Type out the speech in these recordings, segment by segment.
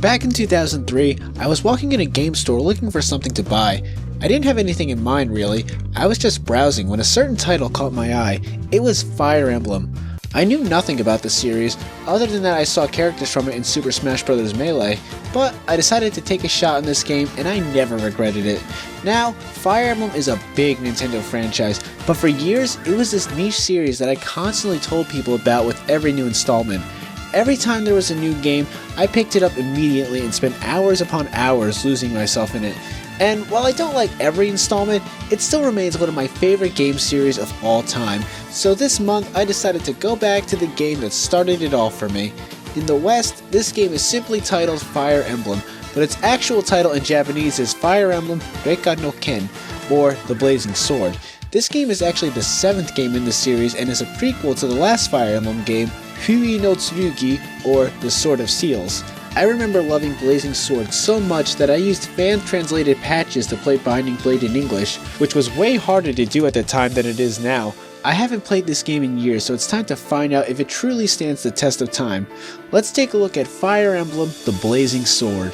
Back in 2003, I was walking in a game store looking for something to buy. I didn't have anything in mind really, I was just browsing when a certain title caught my eye. It was Fire Emblem. I knew nothing about the series, other than that I saw characters from it in Super Smash Bros. Melee, but I decided to take a shot in this game and I never regretted it. Now, Fire Emblem is a big Nintendo franchise, but for years it was this niche series that I constantly told people about with every new installment. Every time there was a new game, I picked it up immediately and spent hours upon hours losing myself in it. And while I don't like every installment, it still remains one of my favorite game series of all time. So this month I decided to go back to the game that started it all for me. In the West, this game is simply titled Fire Emblem, but its actual title in Japanese is Fire Emblem Reika no Ken, or The Blazing Sword. This game is actually the 7th game in the series and is a prequel to the last Fire Emblem game, Fui no Tsurugi, or The Sword of Seals. I remember loving Blazing Sword so much that I used fan-translated patches to play Binding Blade in English, which was way harder to do at the time than it is now. I haven't played this game in years, so it's time to find out if it truly stands the test of time. Let's take a look at Fire Emblem The Blazing Sword.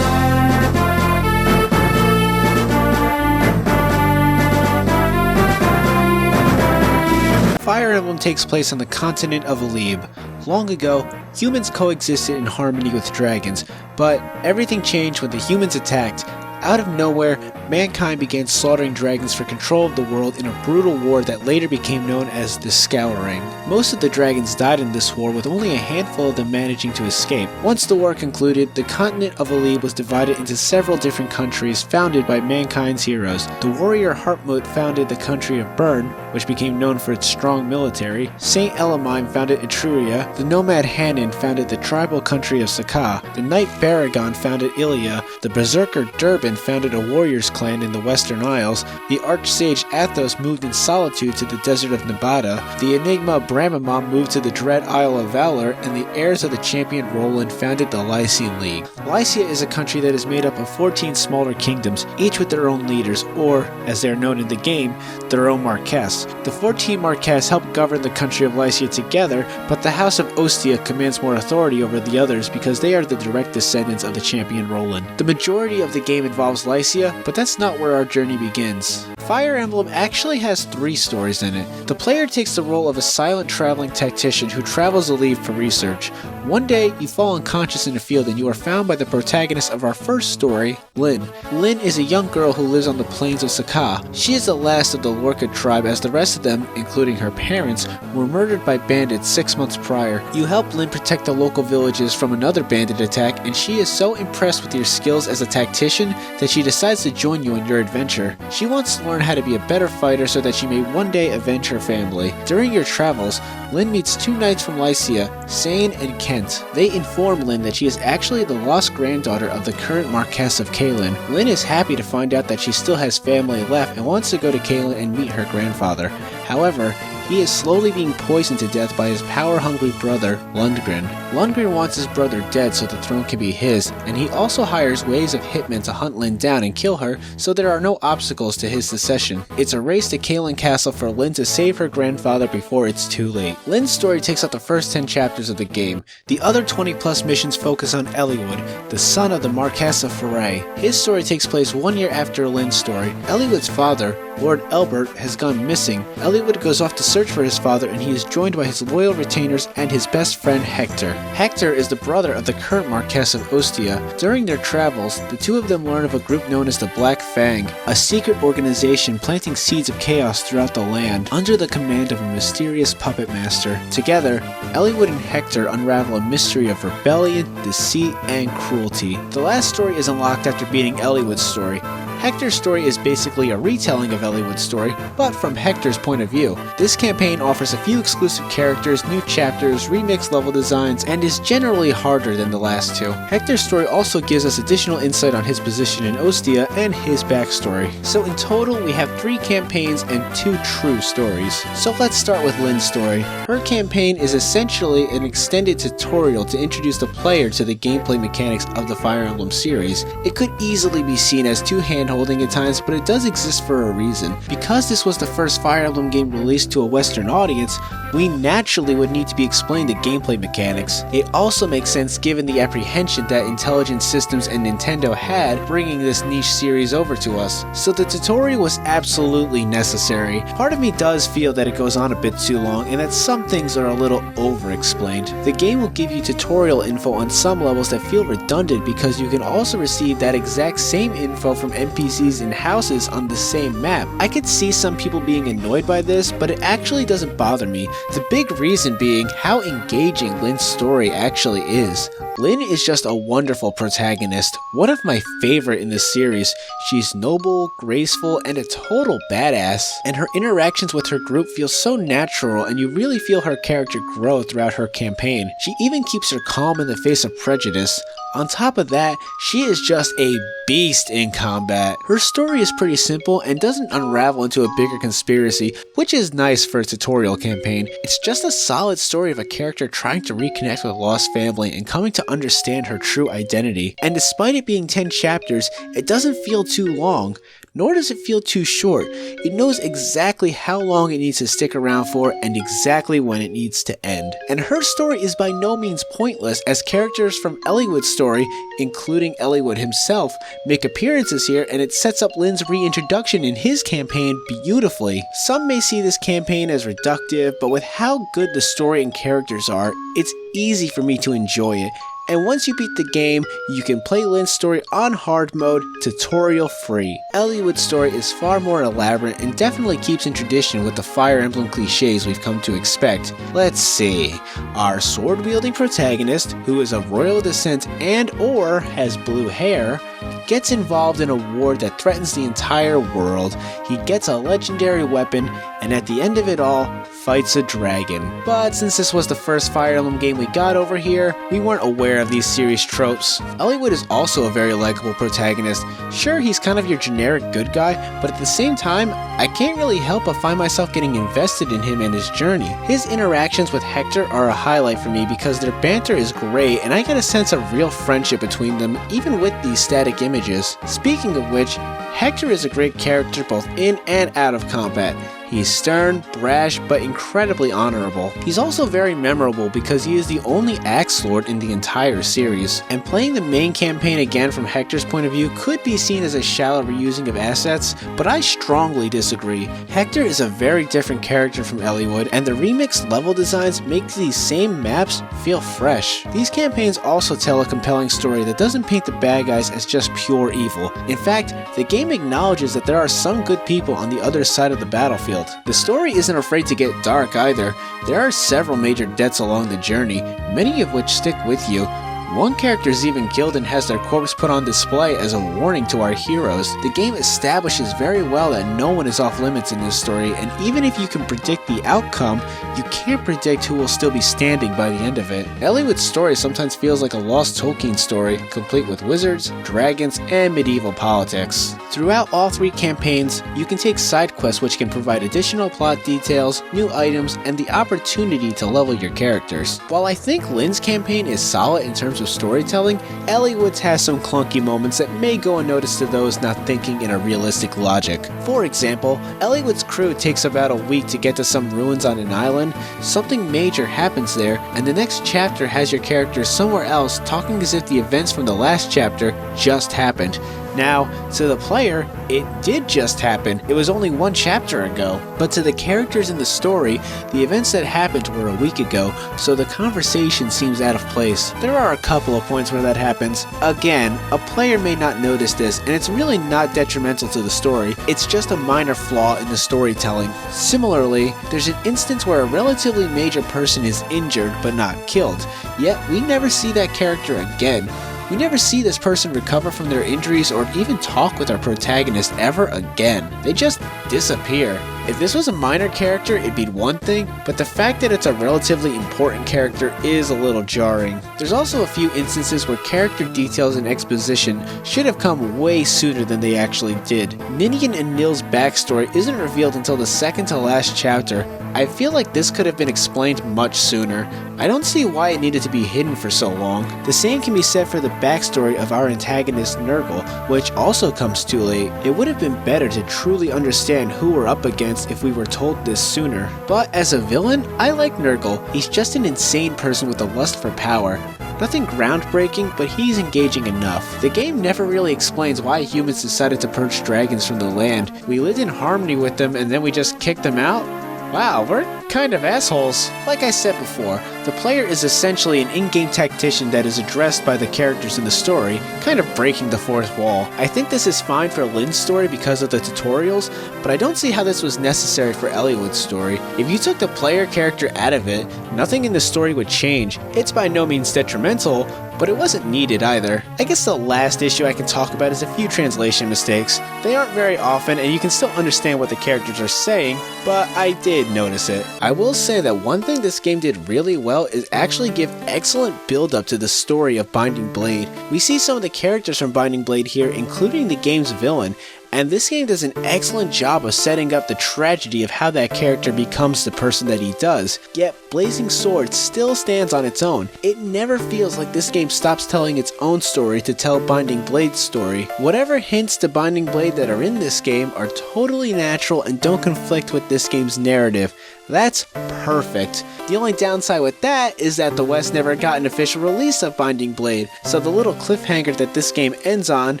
Fire Emblem takes place on the continent of Alib. Long ago, humans coexisted in harmony with dragons, but everything changed when the humans attacked. Out of nowhere, mankind began slaughtering dragons for control of the world in a brutal war that later became known as the Scouring. Most of the dragons died in this war, with only a handful of them managing to escape. Once the war concluded, the continent of Alib was divided into several different countries founded by mankind's heroes. The warrior Hartmut founded the country of Bern, which became known for its strong military. Saint Elamine founded Etruria. The nomad Hanan founded the tribal country of Saka. The knight Baragon founded Ilia. The berserker Durban founded a warriors clan in the Western Isles. The archsage Athos moved in solitude to the desert of Nevada. The enigma Bramamon moved to the dread Isle of Valor, and the heirs of the champion Roland founded the Lycian League. Lycia is a country that is made up of 14 smaller kingdoms, each with their own leaders, or, as they are known in the game, their own Marquess. The 14 Marquess help govern the country of Lycia together, but the House of Ostia commands more authority over the others because they are the direct descendants of the champion Roland. The majority of the game involves Lycia, but that's not where our journey begins. Fire Emblem actually has 3 stories in it. The player takes the role of a silent traveling tactician who travels Alib for research. One day, you fall unconscious in a field and you are found by the protagonist of our first story, Lyn. Lyn is a young girl who lives on the plains of Saka. She is the last of the Lorca tribe, as the rest of them, including her parents, were murdered by bandits 6 months prior. You help Lyn protect the local villages from another bandit attack, and she is so impressed with your skills as a tactician that she decides to join you in your adventure. She wants to learn how to be a better fighter so that she may one day avenge her family. During your travels, Lyn meets 2 knights from Lycia, Sane and Kent. They inform Lyn that she is actually the lost granddaughter of the current Marquess of Kalen. Lyn is happy to find out that she still has family left and wants to go to Kalen and meet her grandfather. However, he is slowly being poisoned to death by his power-hungry brother, Lundgren. Lundgren wants his brother dead so the throne can be his, and he also hires waves of hitmen to hunt Lyn down and kill her, so there are no obstacles to his succession. It's a race to Kalen Castle for Lyn to save her grandfather before it's too late. Lyn's story takes up the first 10 chapters of the game. The other 20+ missions focus on Eliwood, the son of the Marquess of Foray. His story takes place 1 year after Lyn's story. Eliwood's father, Lord Elbert, has gone missing. Eliwood goes off to search for his father, and he is joined by his loyal retainers and his best friend Hector. Hector is the brother of the current Marquess of Ostia. During their travels, the two of them learn of a group known as the Black Fang, a secret organization planting seeds of chaos throughout the land, under the command of a mysterious puppet master. Together, Eliwood and Hector unravel a mystery of rebellion, deceit, and cruelty. The last story is unlocked after beating Eliwood's story. Hector's story is basically a retelling of Eliwood's story, but from Hector's point of view. This campaign offers a few exclusive characters, new chapters, remixed level designs, and is generally harder than the last 2. Hector's story also gives us additional insight on his position in Ostia and his backstory. So in total, we have 3 campaigns and 2 true stories. So let's start with Lyn's story. Her campaign is essentially an extended tutorial to introduce the player to the gameplay mechanics of the Fire Emblem series. It could easily be seen as 2 handheld hand-holding at times, but it does exist for a reason. Because this was the first Fire Emblem game released to a Western audience, we naturally would need to be explained the gameplay mechanics. It also makes sense given the apprehension that Intelligent Systems and Nintendo had bringing this niche series over to us. So the tutorial was absolutely necessary. Part of me does feel that it goes on a bit too long and that some things are a little over-explained. The game will give you tutorial info on some levels that feel redundant because you can also receive that exact same info from NPCs in houses on the same map. I could see some people being annoyed by this, but it actually doesn't bother me. The big reason being how engaging Lynn's story actually is. Lynn is just a wonderful protagonist, one of my favorite in this series. She's noble, graceful, and a total badass, and her interactions with her group feel so natural and you really feel her character grow throughout her campaign. She even keeps her calm in the face of prejudice. On top of that, she is just a beast in combat. Her story is pretty simple and doesn't unravel into a bigger conspiracy, which is nice for a tutorial campaign. It's just a solid story of a character trying to reconnect with a lost family and coming to understand her true identity. And despite it being 10 chapters, it doesn't feel too long. Nor does it feel too short. It knows exactly how long it needs to stick around for and exactly when it needs to end. And her story is by no means pointless, as characters from Eliwood's story, including Eliwood himself, make appearances here, and it sets up Lynn's reintroduction in his campaign beautifully. Some may see this campaign as reductive, but with how good the story and characters are, it's easy for me to enjoy it. And once you beat the game, you can play Lynn's story on hard mode, tutorial free. Eliwood's story is far more elaborate and definitely keeps in tradition with the Fire Emblem cliches we've come to expect. Let's see. Our sword-wielding protagonist, who is of royal descent and/or has blue hair, gets involved in a war that threatens the entire world. He gets a legendary weapon, and at the end of it all, fights a dragon. But since this was the first Fire Emblem game we got over here, we weren't aware of these series tropes. Eliwood is also a very likable protagonist. Sure, he's kind of your generic good guy, but at the same time, I can't really help but find myself getting invested in him and his journey. His interactions with Hector are a highlight for me because their banter is great and I get a sense of real friendship between them even with these static images. Speaking of which, Hector is a great character both in and out of combat. He's stern, brash, but incredibly honorable. He's also very memorable because he is the only Axe Lord in the entire series. And playing the main campaign again from Hector's point of view could be seen as a shallow reusing of assets, but I strongly disagree. Hector is a very different character from Eliwood, and the remixed level designs make these same maps feel fresh. These campaigns also tell a compelling story that doesn't paint the bad guys as just pure evil. In fact, the game acknowledges that there are some good people on the other side of the battlefield. The story isn't afraid to get dark either. There are several major deaths along the journey, many of which stick with you. One character is even killed and has their corpse put on display as a warning to our heroes. The game establishes very well that no one is off limits in this story, and even if you can predict the outcome, you can't predict who will still be standing by the end of it. Eliwood's story sometimes feels like a lost Tolkien story, complete with wizards, dragons, and medieval politics. Throughout all 3 campaigns, you can take side quests which can provide additional plot details, new items, and the opportunity to level your characters. While I think Lynn's campaign is solid in terms of storytelling, Eliwood's has some clunky moments that may go unnoticed to those not thinking in a realistic logic. For example, Eliwood's crew takes about a week to get to some ruins on an island, something major happens there, and the next chapter has your character somewhere else talking as if the events from the last chapter just happened. Now, to the player, it did just happen. It was only 1 chapter ago. But to the characters in the story, the events that happened were a week ago, so the conversation seems out of place. There are a couple of points where that happens. Again, a player may not notice this, and it's really not detrimental to the story. It's just a minor flaw in the storytelling. Similarly, there's an instance where a relatively major person is injured but not killed, yet we never see that character again. We never see this person recover from their injuries or even talk with our protagonist ever again. They just disappear. If this was a minor character, it'd be one thing, but the fact that it's a relatively important character is a little jarring. There's also a few instances where character details and exposition should have come way sooner than they actually did. Ninian and Nil's backstory isn't revealed until the second to last chapter. I feel like this could have been explained much sooner. I don't see why it needed to be hidden for so long. The same can be said for the backstory of our antagonist Nurgle, which also comes too late. It would have been better to truly understand who we're up against if we were told this sooner. But as a villain, I like Nurgle. He's just an insane person with a lust for power. Nothing groundbreaking, but he's engaging enough. The game never really explains why humans decided to purge dragons from the land. We lived in harmony with them and then we just kicked them out? Wow, we're kind of assholes. Like I said before, the player is essentially an in-game tactician that is addressed by the characters in the story, kind of breaking the fourth wall. I think this is fine for Lynn's story because of the tutorials, but I don't see how this was necessary for Eliwood's story. If you took the player character out of it, nothing in the story would change. It's by no means detrimental, but it wasn't needed either. I guess the last issue I can talk about is a few translation mistakes. They aren't very often and you can still understand what the characters are saying, but I did notice it. I will say that one thing this game did really well is actually give excellent build up to the story of Binding Blade. We see some of the characters from Binding Blade here, including the game's villain, and this game does an excellent job of setting up the tragedy of how that character becomes the person that he does. Yet, Blazing Sword still stands on its own. It never feels like this game stops telling its own story to tell Binding Blade's story. Whatever hints to Binding Blade that are in this game are totally natural and don't conflict with this game's narrative. That's perfect. The only downside with that is that the West never got an official release of Binding Blade, so the little cliffhanger that this game ends on,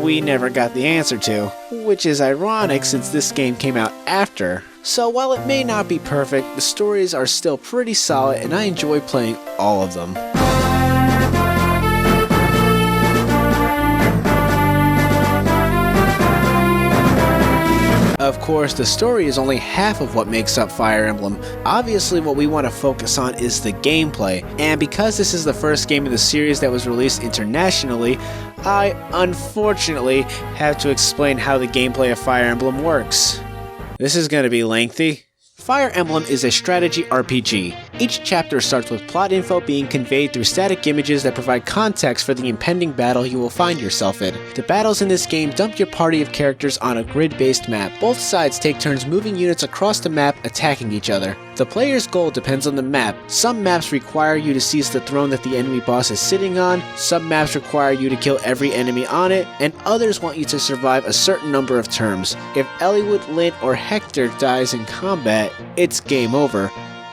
we never got the answer to, which is ironic since this game came out after. So while it may not be perfect, the stories are still pretty solid and I enjoy playing all of them. Of course, the story is only half of what makes up Fire Emblem. Obviously, what we want to focus on is the gameplay, and because this is the first game in the series that was released internationally, I unfortunately have to explain how the gameplay of Fire Emblem works. This is going to be lengthy. Fire Emblem is a strategy RPG. Each chapter starts with plot info being conveyed through static images that provide context for the impending battle you will find yourself in. The battles in this game dump your party of characters on a grid-based map. Both sides take turns moving units across the map, attacking each other. The player's goal depends on the map. Some maps require you to seize the throne that the enemy boss is sitting on, some maps require you to kill every enemy on it, and others want you to survive a certain number of turns. If Eliwood, Lyn, or Hector dies in combat, it's game over.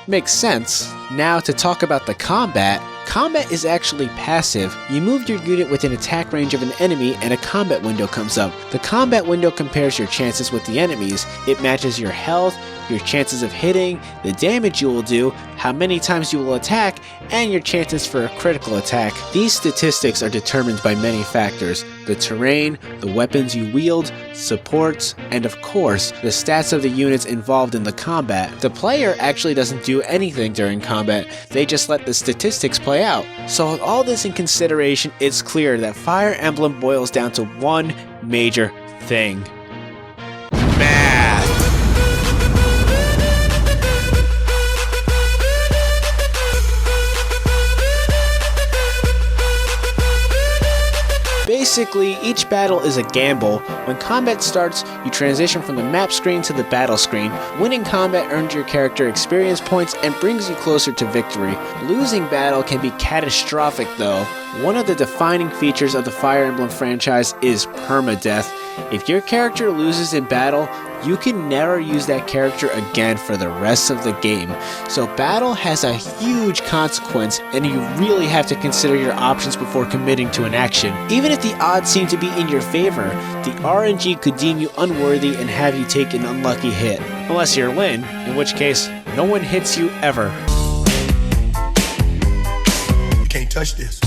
Makes sense. Now to talk about the combat. Combat is actually passive. You move your unit within attack range of an enemy and a combat window comes up. The combat window compares your chances with the enemies. It matches your health, your chances of hitting, the damage you will do, how many times you will attack, and your chances for a critical attack. These statistics are determined by many factors: the terrain, the weapons you wield, supports, and of course, the stats of the units involved in the combat. The player actually doesn't do anything during combat, they just let the statistics play out. So with all this in consideration, it's clear that Fire Emblem boils down to one major thing: math. Basically, each battle is a gamble. When combat starts, you transition from the map screen to the battle screen. Winning combat earns your character experience points and brings you closer to victory. Losing battle can be catastrophic though. One of the defining features of the Fire Emblem franchise is permadeath. If your character loses in battle, you can never use that character again for the rest of the game. So battle has a huge consequence and you really have to consider your options before committing to an action. Even if the odds seem to be in your favor, the RNG could deem you unworthy and have you take an unlucky hit. Unless you're Lyn, in which case, no one hits you ever. You can't touch this.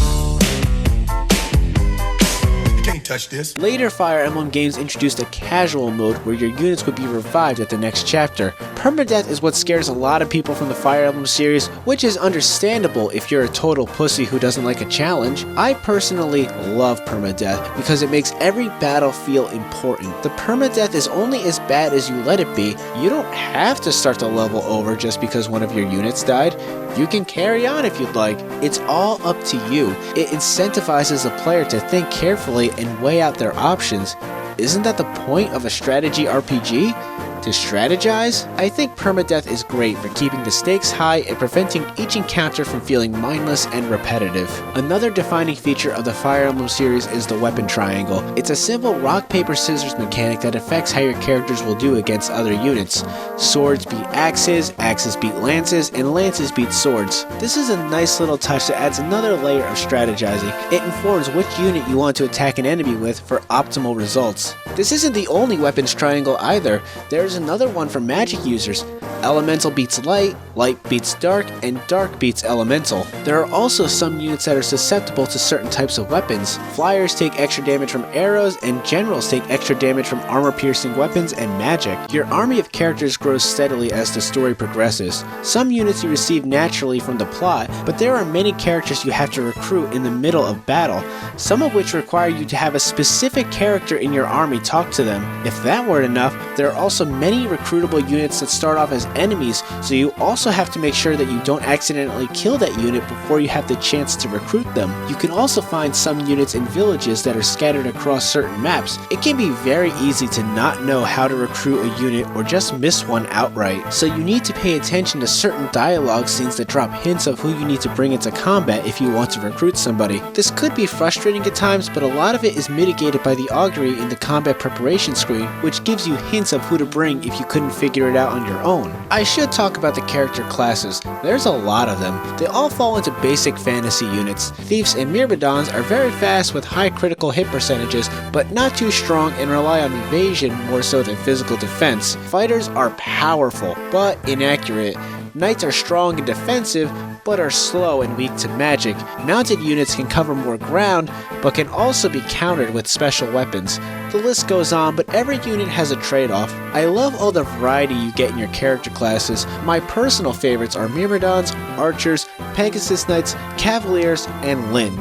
Touch this. Later Fire Emblem games introduced a casual mode where your units would be revived at the next chapter. Permadeath is what scares a lot of people from the Fire Emblem series, which is understandable if you're a total pussy who doesn't like a challenge. I personally love permadeath because it makes every battle feel important. The permadeath is only as bad as you let it be. You don't have to start the level over just because one of your units died. You can carry on if you'd like. It's all up to you. It incentivizes the player to think carefully and weigh out their options. Isn't that the point of a strategy RPG? To strategize? I think permadeath is great for keeping the stakes high and preventing each encounter from feeling mindless and repetitive. Another defining feature of the Fire Emblem series is the weapon triangle. It's a simple rock, paper, scissors mechanic that affects how your characters will do against other units. Swords beat axes, axes beat lances, and lances beat swords. This is a nice little touch that adds another layer of strategizing. It informs which unit you want to attack an enemy with for optimal results. This isn't the only weapons triangle either. There's another one for magic users. Elemental beats light, light beats dark, and dark beats elemental. There are also some units that are susceptible to certain types of weapons. Flyers take extra damage from arrows, and generals take extra damage from armor-piercing weapons and magic. Your army of characters grows steadily as the story progresses. Some units you receive naturally from the plot, but there are many characters you have to recruit in the middle of battle, some of which require you to have a specific character in your army talk to them. If that weren't enough, there are also many recruitable units that start off as enemies, so you also have to make sure that you don't accidentally kill that unit before you have the chance to recruit them. You can also find some units in villages that are scattered across certain maps. It can be very easy to not know how to recruit a unit or just miss one outright, so you need to pay attention to certain dialogue scenes that drop hints of who you need to bring into combat if you want to recruit somebody. This could be frustrating at times, but a lot of it is mitigated by the augury in the combat preparation screen, which gives you hints of who to bring if you couldn't figure it out on your own. I should talk about the character classes. There's a lot of them. They all fall into basic fantasy units. Thieves and Myrmidons are very fast with high critical hit percentages, but not too strong and rely on evasion more so than physical defense. Fighters are powerful, but inaccurate. Knights are strong and defensive, but are slow and weak to magic. Mounted units can cover more ground, but can also be countered with special weapons. The list goes on, but every unit has a trade-off. I love all the variety you get in your character classes. My personal favorites are Myrmidons, Archers, Pegasus Knights, Cavaliers, and Lyn.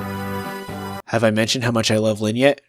Have I mentioned how much I love Lyn yet?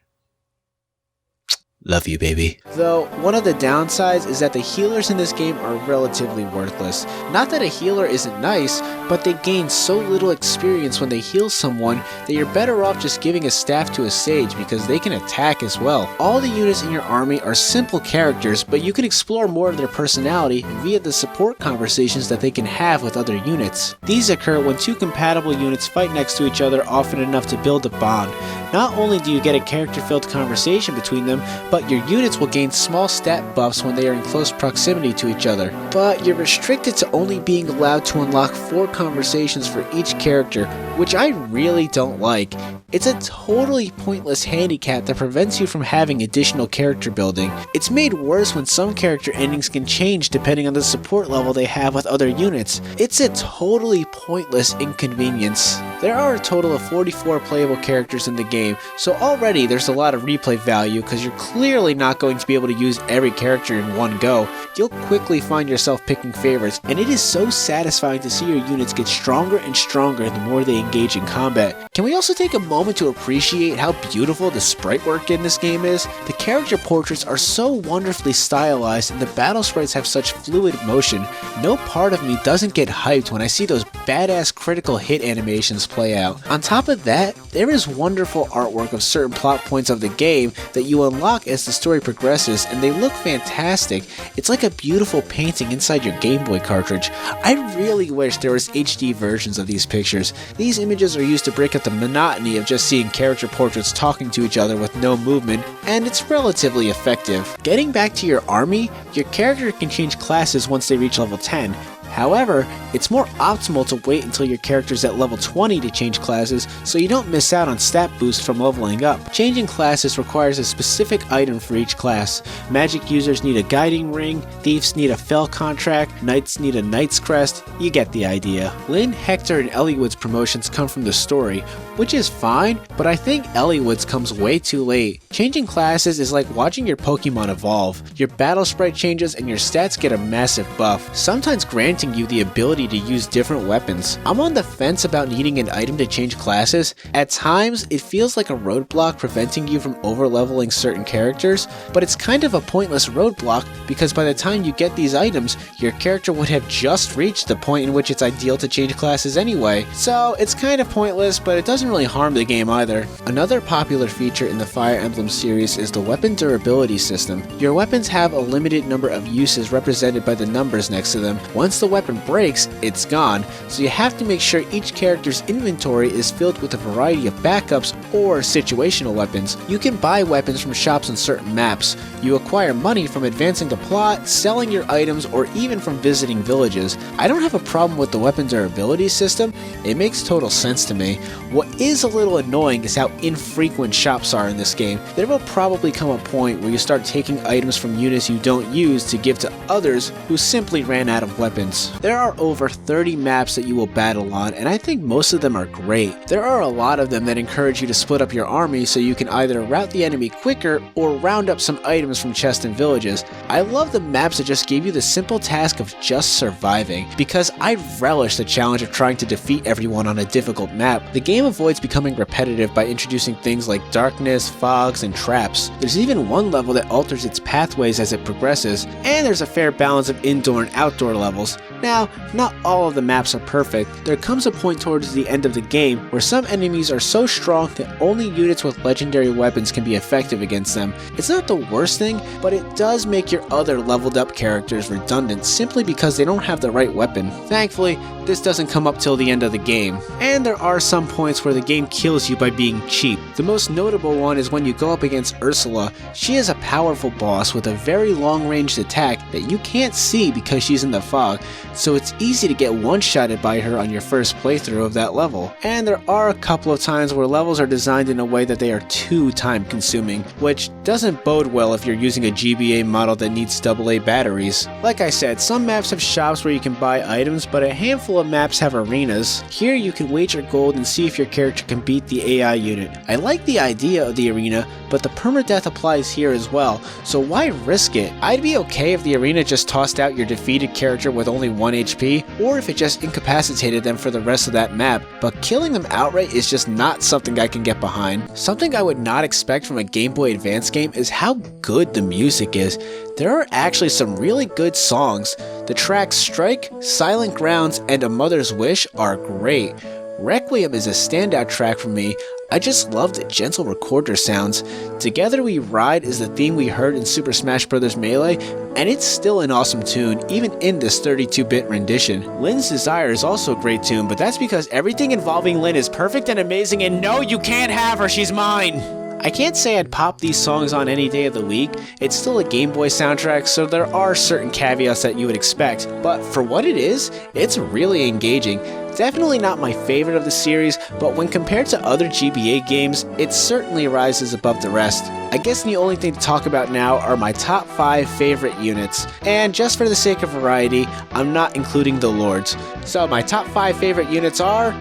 Love you, baby. Though, one of the downsides is that the healers in this game are relatively worthless. Not that a healer isn't nice, but they gain so little experience when they heal someone that you're better off just giving a staff to a sage because they can attack as well. All the units in your army are simple characters, but you can explore more of their personality via the support conversations that they can have with other units. These occur when two compatible units fight next to each other often enough to build a bond. Not only do you get a character-filled conversation between them, but your units will gain small stat buffs when they are in close proximity to each other. But you're restricted to only being allowed to unlock 4 conversations for each character, which I really don't like. It's a totally pointless handicap that prevents you from having additional character building. It's made worse when some character endings can change depending on the support level they have with other units. It's a totally pointless inconvenience. There are a total of 44 playable characters in the game, so already there's a lot of replay value because you're clearly not going to be able to use every character in one go. You'll quickly find yourself picking favorites, and it is so satisfying to see your units get stronger and stronger the more they engage in combat. Can we also take a moment to appreciate how beautiful the sprite work in this game is? The character portraits are so wonderfully stylized, and the battle sprites have such fluid motion. No part of me doesn't get hyped when I see those badass critical hit animations play out. On top of that, there is wonderful artwork of certain plot points of the game that you unlock as the story progresses, and they look fantastic. It's like a beautiful painting inside your Game Boy cartridge. I really wish there was HD versions of these pictures. These images are used to break up the monotony of just seeing character portraits talking to each other with no movement, and it's relatively effective. Getting back to your army, your character can change classes once they reach level 10. However, it's more optimal to wait until your character's at level 20 to change classes so you don't miss out on stat boosts from leveling up. Changing classes requires a specific item for each class. Magic users need a guiding ring, thieves need a fell contract, knights need a knight's crest, you get the idea. Lynn, Hector, and Eliwood's promotions come from the story, which is fine, but I think Eliwood's comes way too late. Changing classes is like watching your Pokemon evolve. Your battle sprite changes and your stats get a massive buff, sometimes granting you the ability to use different weapons. I'm on the fence about needing an item to change classes. At times, it feels like a roadblock preventing you from overleveling certain characters, but it's kind of a pointless roadblock because by the time you get these items, your character would have just reached the point in which it's ideal to change classes anyway. So it's kind of pointless, but it doesn't really harm the game either. Another popular feature in the Fire Emblem series is the weapon durability system. Your weapons have a limited number of uses represented by the numbers next to them. Once the weapon breaks, it's gone, so you have to make sure each character's inventory is filled with a variety of backups or situational weapons. You can buy weapons from shops on certain maps. You acquire money from advancing the plot, selling your items, or even from visiting villages. I don't have a problem with the weapon durability system, it makes total sense to me. What is a little annoying is how infrequent shops are in this game. There will probably come a point where you start taking items from units you don't use to give to others who simply ran out of weapons. There are over 30 maps that you will battle on, and I think most of them are great. There are a lot of them that encourage you to split up your army so you can either rout the enemy quicker or round up some items from chests and villages. I love the maps that just give you the simple task of just surviving, because I relish the challenge of trying to defeat everyone on a difficult map. The game avoids becoming repetitive by introducing things like darkness, fogs, and traps. There's even one level that alters its pathways as it progresses, and there's a fair balance of indoor and outdoor levels. Now, not all of the maps are perfect. There comes a point towards the end of the game where some enemies are so strong that only units with legendary weapons can be effective against them. It's not the worst thing, but it does make your other leveled up characters redundant simply because they don't have the right weapon. Thankfully, this doesn't come up till the end of the game. And there are some points where the game kills you by being cheap. The most notable one is when you go up against Ursula. She is a powerful boss with a very long-ranged attack that you can't see because she's in the fog, so it's easy to get one-shotted by her on your first playthrough of that level. And there are a couple of times where levels are designed in a way that they are too time-consuming, which doesn't bode well if you're using a GBA model that needs AA batteries. Like I said, some maps have shops where you can buy items, but a handful of maps have arenas. Here you can wager gold and see if your character can beat the AI unit. I like the idea of the arena, but the permadeath applies here as well, so why risk it? I'd be okay if the arena just tossed out your defeated character with only 1 HP, or if it just incapacitated them for the rest of that map, but killing them outright is just not something I can get behind. Something I would not expect from a Game Boy Advance game is how good the music is. There are actually some really good songs. The tracks Strike, Silent Grounds, and A Mother's Wish are great. Requiem is a standout track for me. I just love the gentle recorder sounds. Together We Ride is the theme we heard in Super Smash Bros. Melee, and it's still an awesome tune, even in this 32-bit rendition. Lynn's Desire is also a great tune, but that's because everything involving Lynn is perfect and amazing, and no, you can't have her, she's mine! I can't say I'd pop these songs on any day of the week. It's still a Game Boy soundtrack, so there are certain caveats that you would expect, but for what it is, it's really engaging. Definitely not my favorite of the series, but when compared to other GBA games, it certainly rises above the rest. I guess the only thing to talk about now are my top 5 favorite units, and just for the sake of variety, I'm not including the Lords. So my top 5 favorite units are...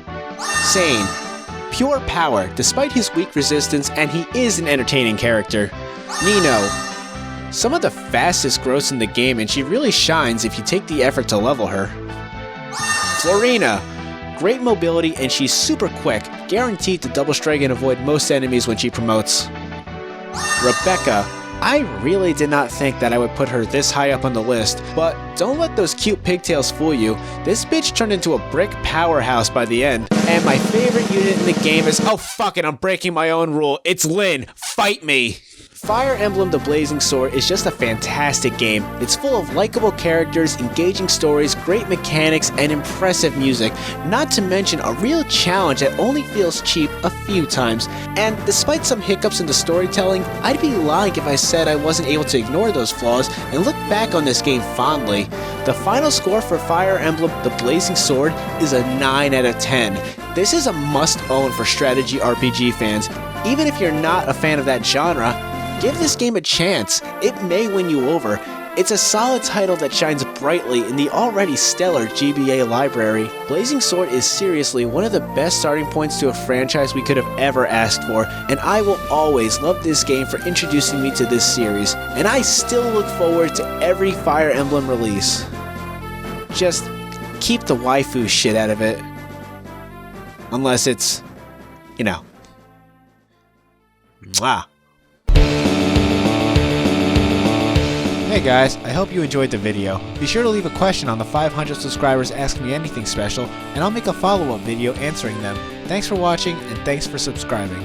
Sane. Pure power, despite his weak resistance, and he is an entertaining character. Nino. Some of the fastest growths in the game, and she really shines if you take the effort to level her. Florina. Great mobility, and she's super quick, guaranteed to double strike and avoid most enemies when she promotes. Rebecca. I really did not think that I would put her this high up on the list, but don't let those cute pigtails fool you. This bitch turned into a brick powerhouse by the end. And my favorite unit in the game is, oh fuck it, I'm breaking my own rule. It's Lynn. Fight me. Fire Emblem The Blazing Sword is just a fantastic game. It's full of likable characters, engaging stories, great mechanics, and impressive music, not to mention a real challenge that only feels cheap a few times. And despite some hiccups in the storytelling, I'd be lying if I said I wasn't able to ignore those flaws and look back on this game fondly. The final score for Fire Emblem The Blazing Sword is a 9 out of 10. This is a must-own for strategy RPG fans. Even if you're not a fan of that genre, give this game a chance. It may win you over. It's a solid title that shines brightly in the already stellar GBA library. Blazing Sword is seriously one of the best starting points to a franchise we could have ever asked for, and I will always love this game for introducing me to this series, and I still look forward to every Fire Emblem release. Just keep the waifu shit out of it. Unless it's, you know. Mwah. Hey guys, I hope you enjoyed the video. Be sure to leave a question on the 500 subscribers Ask Me Anything special, and I'll make a follow-up video answering them. Thanks for watching, and thanks for subscribing.